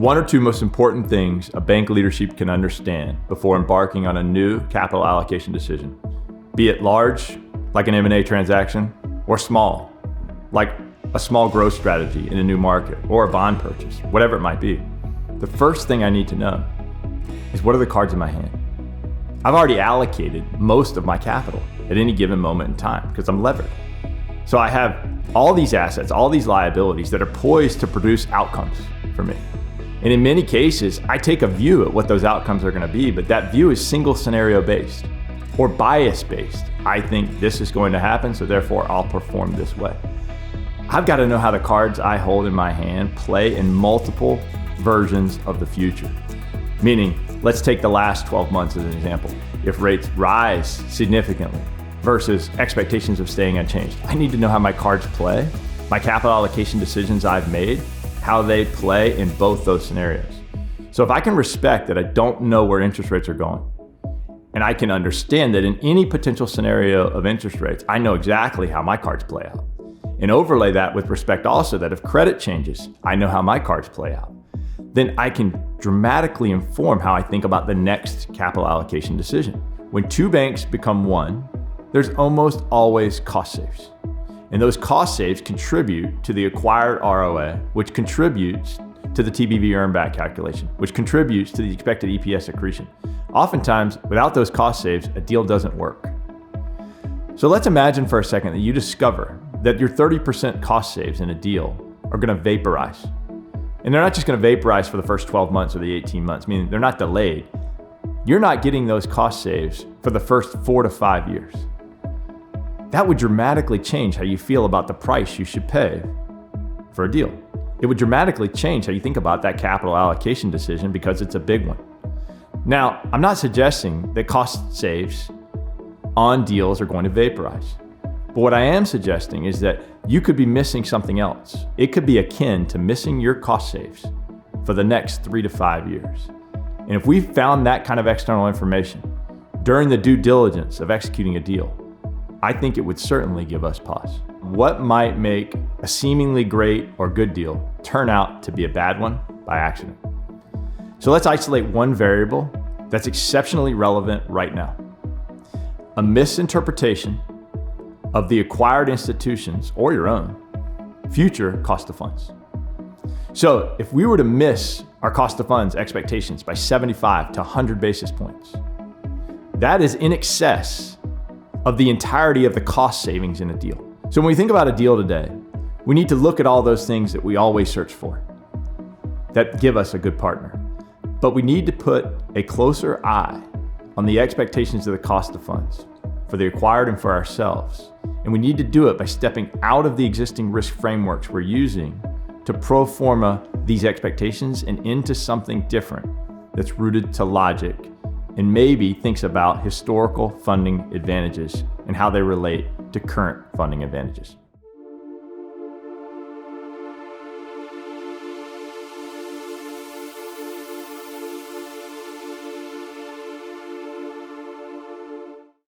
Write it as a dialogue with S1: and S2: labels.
S1: one or two most important things a bank leadership can understand before embarking on a new capital allocation decision, be it large, like an M&A transaction, or small, like a small growth strategy in a new market or a bond purchase, whatever it might be. The first thing I need to know is, what are the cards in my hand? I've already allocated most of my capital at any given moment in time because I'm levered. So I have all these assets, all these liabilities that are poised to produce outcomes for me. And in many cases, I take a view at what those outcomes are going to be, but that view is single scenario based or bias based. I think this is going to happen, so therefore I'll perform this way. I've got to know how the cards I hold in my hand play in multiple versions of the future. Meaning, let's take the last 12 months as an example. If rates rise significantly versus expectations of staying unchanged, I need to know how my cards play, my capital allocation decisions I've made, how they play in both those scenarios. So if I can respect that I don't know where interest rates are going, and I can understand that in any potential scenario of interest rates, I know exactly how my cards play out, and overlay that with respect also that if credit changes, I know how my cards play out, then I can dramatically inform how I think about the next capital allocation decision. When two banks become one, there's almost always cost saves. And those cost saves contribute to the acquired ROA, which contributes to the TBV earn back calculation, which contributes to the expected EPS accretion. Oftentimes, without those cost saves, a deal doesn't work. So let's imagine for a second that you discover that your 30% cost saves in a deal are going to vaporize. And they're not just going to vaporize for the first 12 months or the 18 months, meaning they're not delayed. You're not getting those cost saves for the first 4 to 5 years. That would dramatically change how you feel about the price you should pay for a deal. It would dramatically change how you think about that capital allocation decision because it's a big one. Now, I'm not suggesting that cost saves on deals are going to vaporize. But what I am suggesting is that you could be missing something else. It could be akin to missing your cost saves for the next 3 to 5 years. And if we found that kind of external information during the due diligence of executing a deal, I think it would certainly give us pause. What might make a seemingly great or good deal turn out to be a bad one by accident? So let's isolate one variable that's exceptionally relevant right now. A misinterpretation of the acquired institutions or your own future cost of funds. So if we were to miss our cost of funds expectations by 75 to 100 basis points, that is in excess of the entirety of the cost savings in a deal. So when we think about a deal today, we need to look at all those things that we always search for that give us a good partner. But we need to put a closer eye on the expectations of the cost of funds for the acquired and for ourselves. And we need to do it by stepping out of the existing risk frameworks we're using to pro forma these expectations and into something different that's rooted to logic and maybe thinks about historical funding advantages and how they relate to current funding advantages.